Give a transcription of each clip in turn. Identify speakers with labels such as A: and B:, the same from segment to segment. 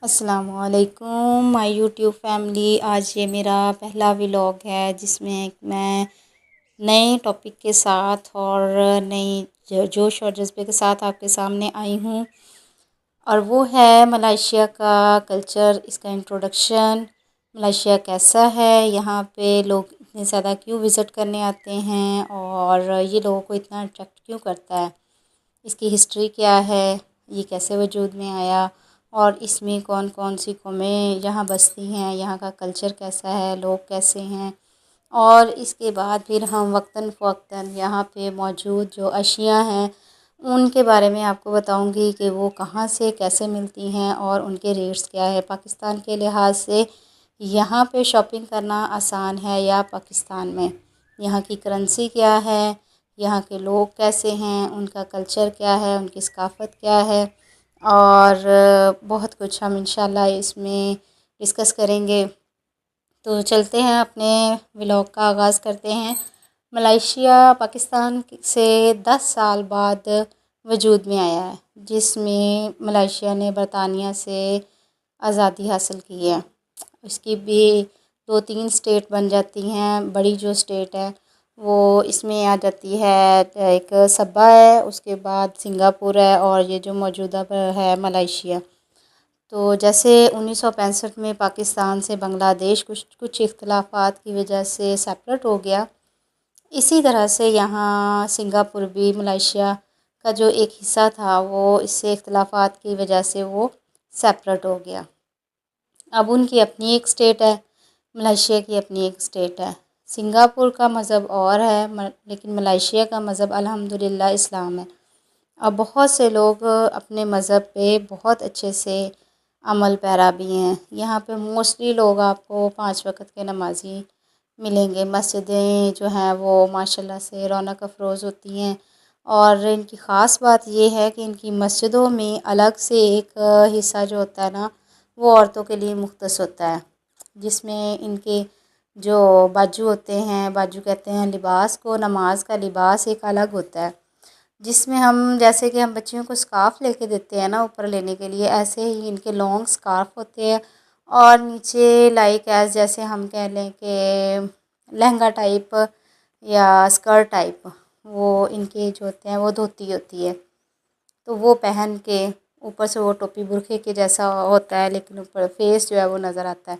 A: अस्सलामुअलैकुम my YouTube family. आज ये मेरा पहला व्लॉग है जिसमें मैं नए टॉपिक के साथ और नई जोश और जज्बे के साथ आपके सामने आई हूँ। और वो है मलेशिया का कल्चर, इसका इंट्रोडक्शन। मलेशिया कैसा है, यहाँ पे लोग इतने ज़्यादा क्यों विज़िट करने आते हैं और ये लोगों को इतना अट्रैक्ट क्यों करता है, इसकी हिस्ट्री क्या है, ये कैसे वजूद में आया और इसमें कौन कौन सी कौमें यहाँ बसती हैं, यहाँ का कल्चर कैसा है, लोग कैसे हैं। और इसके बाद फिर हम वक्तन फ़वक्तन यहाँ पे मौजूद जो अशिया हैं उनके बारे में आपको बताऊंगी कि वो कहाँ से कैसे मिलती हैं और उनके रेट्स क्या है। पाकिस्तान के लिहाज से यहाँ पे शॉपिंग करना आसान है या पाकिस्तान में, यहाँ की करेंसी क्या है, यहाँ के लोग कैसे हैं, उनका कल्चर क्या है, उनकी सकाफ़त क्या है और बहुत कुछ हम इंशाल्लाह इसमें डिस्कस करेंगे। तो चलते हैं, अपने व्लॉग का आगाज़ करते हैं। मलेशिया पाकिस्तान से 10 साल बाद वजूद में आया है, जिसमें मलेशिया ने बरतानिया से आज़ादी हासिल की है। इसकी भी 2-3 स्टेट बन जाती हैं। बड़ी जो स्टेट है वो इसमें आ जाती है, एक सबा है, उसके बाद सिंगापुर है और ये जो मौजूदा है मलेशिया। तो जैसे 1965 में पाकिस्तान से बांग्लादेश कुछ कुछ इख्तलाफात की वजह से सेपरेट हो गया, इसी तरह से यहाँ सिंगापुर भी मलेशिया का जो एक हिस्सा था वो इससे इख्तलाफात की वजह से वो सेपरेट हो गया। अब उनकी अपनी एक स्टेट है, मलेशिया की अपनी एक स्टेट है। सिंगापुर का मज़हब और है लेकिन मलेशिया का मज़हब अल्हम्दुलिल्लाह इस्लाम है। अब बहुत से लोग अपने मज़हब पे बहुत अच्छे से अमल पैरा भी हैं। यहाँ पे मोस्टली लोग आपको 5 वक़्त के नमाज़ी मिलेंगे। मस्जिदें जो हैं वो माशाल्लाह से रौनक अफरोज़ होती हैं और इनकी ख़ास बात ये है कि इनकी मस्जिदों में अलग से एक हिस्सा जो होता है ना, वो औरतों के लिए मुख्तस होता है, जिसमें इनके जो बाजू होते हैं, बाजू कहते हैं लिबास को, नमाज का लिबास एक अलग होता है, जिसमें हम जैसे कि हम बच्चियों को स्कार्फ़ लेके देते हैं ना ऊपर लेने के लिए, ऐसे ही इनके लॉन्ग स्कार्फ़ होते हैं और नीचे लाइक एज़ जैसे हम कह लें कि लहंगा टाइप या स्कर्ट टाइप, वो इनके जो होते हैं वो धोती होती है, तो वो पहन के ऊपर से वो टोपी बुरखे के जैसा होता है लेकिन ऊपर फेस जो है वो नज़र आता है,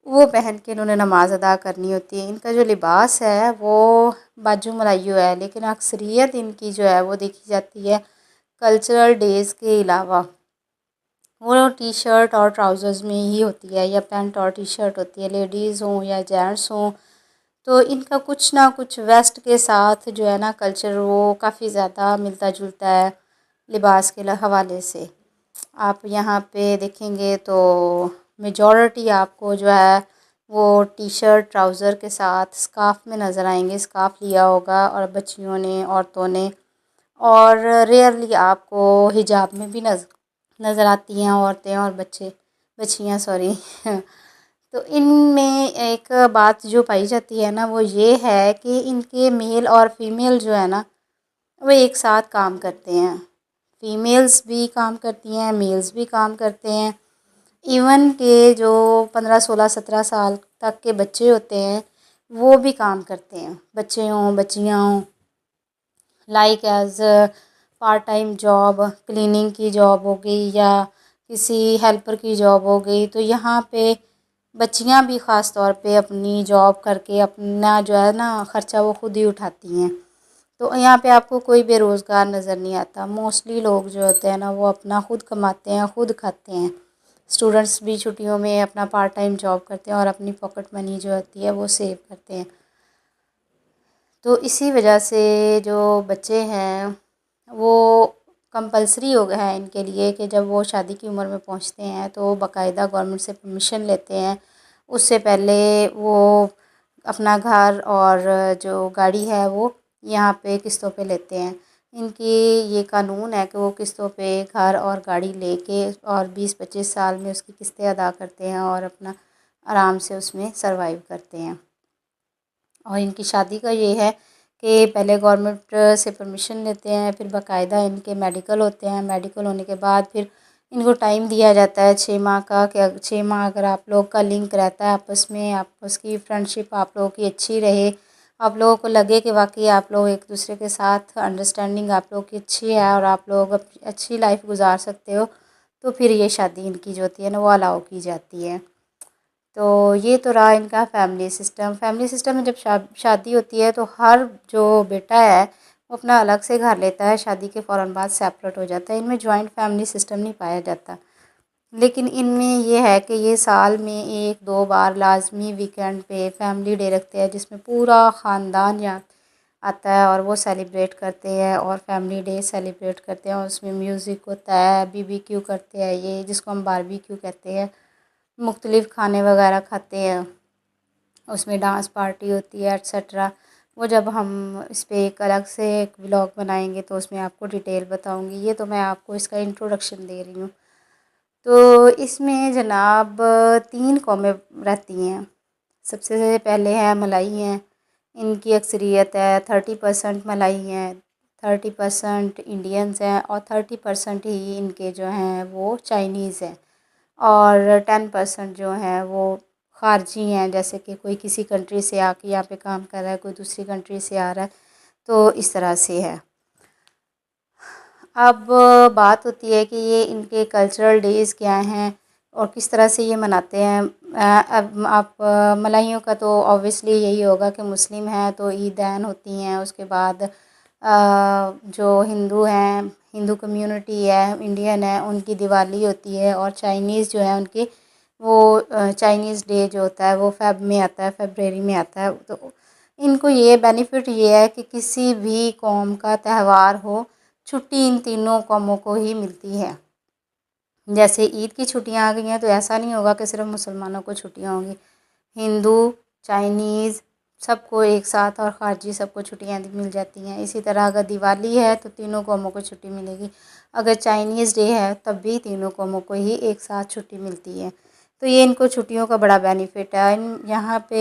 A: वो पहन के इन्होंने नमाज़ अदा करनी होती है। इनका जो लिबास है वो बाजू मलाइयो है, लेकिन अक्सरियत इनकी जो है वो देखी जाती है कल्चरल डेज़ के अलावा वो टी शर्ट और ट्राउज़र्स में ही होती है, या पैंट और टी शर्ट होती है, लेडीज़ हों या जेंट्स हों। तो इनका कुछ ना कुछ वेस्ट के साथ जो है ना कल्चर वो काफ़ी ज़्यादा मिलता जुलता है लिबास के हवाले से। आप यहाँ पे देखेंगे तो मेजॉरिटी आपको जो है वो टी शर्ट ट्राउज़र के साथ स्कार्फ़ में नज़र आएंगे, स्कार्फ़ लिया होगा और बच्चियों ने, औरतों ने, और रेयरली आपको हिजाब में भी नज़र आती हैं औरतें और बच्चियाँ सॉरी। तो इनमें एक बात जो पाई जाती है ना वो ये है कि इनके मेल और फीमेल जो है ना वो एक साथ काम करते हैं। फीमेल्स भी काम करती हैं, मेल्स भी काम करते हैं। इवन के जो 15, 16, 17 साल तक के बच्चे होते हैं वो भी काम करते हैं, बच्चे हों बच्चियाँ हों, like as part time job, cleaning की जॉब हो गई या किसी हेल्पर की जॉब हो गई। तो यहाँ पे बच्चियाँ भी ख़ास तौर पे अपनी जॉब करके अपना जो है ना ख़र्चा वो ख़ुद ही उठाती हैं। तो यहाँ पे आपको कोई बेरोज़गार नज़र नहीं आता। मोस्टली लोग जो होते हैं ना वो अपना ख़ुद कमाते हैं, ख़ुद खाते हैं। स्टूडेंट्स भी छुट्टियों में अपना पार्ट टाइम जॉब करते हैं और अपनी पॉकेट मनी जो होती है वो सेव करते हैं। तो इसी वजह से जो बच्चे हैं वो कंपल्सरी हो गया है इनके लिए कि जब वो शादी की उम्र में पहुंचते हैं तो बाकायदा गवर्नमेंट से परमिशन लेते हैं। उससे पहले वो अपना घर और जो गाड़ी है वो यहाँ पे किस्तों पे लेते हैं। इनकी ये कानून है कि वो किस्तों पे घर और गाड़ी लेके और 20-25 साल में उसकी किस्तें अदा करते हैं और अपना आराम से उसमें सरवाइव करते हैं। और इनकी शादी का ये है कि पहले गवर्नमेंट से परमिशन लेते हैं, फिर बाकायदा इनके मेडिकल होते हैं, मेडिकल होने के बाद फिर इनको टाइम दिया जाता है 6 माह का, कि 6 माह अगर आप लोग का लिंक रहता है आपस में, आपस की फ्रेंडशिप आप लोगों की अच्छी रहे, आप लोगों को लगे कि वाकई आप लोग एक दूसरे के साथ अंडरस्टैंडिंग आप लोगों की अच्छी है और आप लोग अच्छी लाइफ गुजार सकते हो, तो फिर ये शादी इनकी जो होती है ना वो अलाउ की जाती है। तो ये तो रहा इनका फैमिली सिस्टम। फैमिली सिस्टम में जब शादी होती है तो हर जो बेटा है वो अपना अलग से घर लेता है, शादी के फ़ौरन बाद सेपरेट हो जाता है। इनमें जॉइंट फैमिली सिस्टम नहीं पाया जाता, लेकिन इनमें ये है कि ये साल में 1-2 बार लाजमी वीकेंड पे फैमिली डे रखते हैं, जिसमें पूरा ख़ानदान यहाँ आता है और वो सेलिब्रेट करते हैं और फैमिली डे सेलिब्रेट करते हैं। और उसमें म्यूज़िक होता है, बीबीक्यू करते हैं, ये जिसको हम बारबेक्यू कहते हैं, मुख्तलिफ़ खाने वगैरह खाते हैं, उसमें डांस पार्टी होती है एट्सेट्रा। वो जब हम इस पे एक अलग से एक व्लॉग बनाएंगे तो उसमें आपको डिटेल बताऊंगी। ये तो मैं आपको इसका इंट्रोडक्शन दे रही हूँ। तो इसमें जनाब 3 कौमें रहती हैं। सबसे पहले है मलाई हैं, इनकी अक्सरियत है, 30% मलाई हैं, 30% इंडियंस हैं और 30% ही इनके जो हैं वो चाइनीज़ हैं, और 10% जो हैं वो ख़ारजी हैं, जैसे कि कोई किसी कंट्री से आके यहाँ पे काम कर रहा है, कोई दूसरी कंट्री से आ रहा है, तो इस तरह से है। अब बात होती है कि ये इनके कल्चरल डेज़ क्या हैं और किस तरह से ये मनाते हैं। अब आप मलाइयों का तो ऑब्वियसली यही होगा कि मुस्लिम हैं तो ईदैन होती हैं, उसके बाद जो हिंदू हैं, हिंदू कम्युनिटी है, इंडियन है, उनकी दिवाली होती है, और चाइनीज़ जो है उनकी वो चाइनीज़ डे जो होता है वो फ़ेब में आता है, फ़रवरी में आता है। तो इनको ये बेनिफिट ये है कि किसी भी कौम का त्यौहार हो, छुट्टी इन तीनों कौमों को ही मिलती है। जैसे ईद की छुट्टियां आ गई हैं तो ऐसा नहीं होगा कि सिर्फ मुसलमानों को छुट्टियां होंगी, हिंदू, चाइनीज़ सबको एक साथ, और ख़ारजी सबको छुट्टियां मिल जाती हैं। इसी तरह अगर दिवाली है तो तीनों कौमों को छुट्टी मिलेगी, अगर चाइनीज़ डे है तब भी तीनों कौमों को ही एक साथ छुट्टी मिलती है। तो ये इनको छुट्टियों का बड़ा बेनिफिट है। यहाँ पे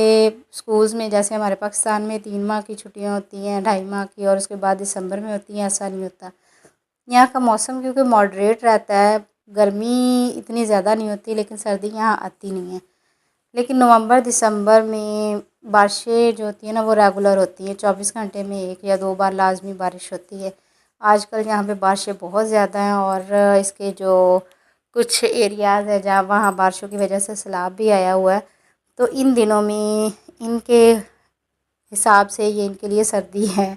A: स्कूल्स में जैसे हमारे पाकिस्तान में 3 माह की छुट्टियाँ होती हैं, 2.5 माह की, और उसके बाद दिसंबर में होती हैं, ऐसा नहीं होता। यहाँ का मौसम क्योंकि मॉडरेट रहता है, गर्मी इतनी ज़्यादा नहीं होती लेकिन सर्दी यहाँ आती नहीं है। लेकिन नवंबर दिसंबर में बारिशें जो होती हैं ना वो रेगुलर होती हैं, 24 घंटे में 1 या 2 बार लाजमी बारिश होती है। आजकल यहाँ पे बारिशें बहुत ज़्यादा हैं, और इसके जो कुछ एरियाज़ है जहाँ वहाँ बारिशों की वजह से सैलाब भी आया हुआ है। तो इन दिनों में इनके हिसाब से ये इनके लिए सर्दी है।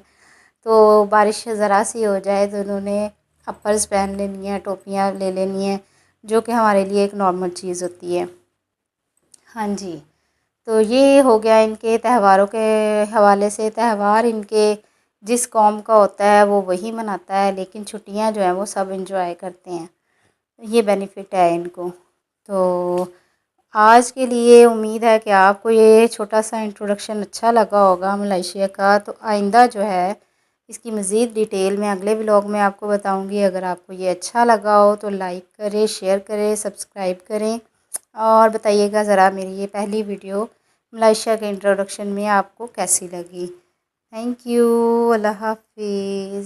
A: तो बारिश ज़रा सी हो जाए तो इन्होंने अपर्स पहन लेनी है, टोपियाँ ले लेनी है, जो कि हमारे लिए एक नॉर्मल चीज़ होती है। हाँ जी, तो ये हो गया इनके त्योहारों के हवाले से। त्यौहार इनके जिस कौम का होता है वो वही मनाता है, लेकिन छुट्टियाँ जो हैं वो सब एंजॉय करते हैं। ये बेनिफिट है इनको। तो आज के लिए उम्मीद है कि आपको ये छोटा सा इंट्रोडक्शन अच्छा लगा होगा मलेशिया का। तो आइंदा जो है इसकी मज़ीद डिटेल में अगले व्लॉग में आपको बताऊंगी। अगर आपको ये अच्छा लगा हो तो लाइक करें, शेयर करें, सब्सक्राइब करें, और बताइएगा ज़रा मेरी ये पहली वीडियो मलेशिया के इंट्रोडक्शन में आपको कैसी लगी। Thank you. अल्लाह हाफिज़।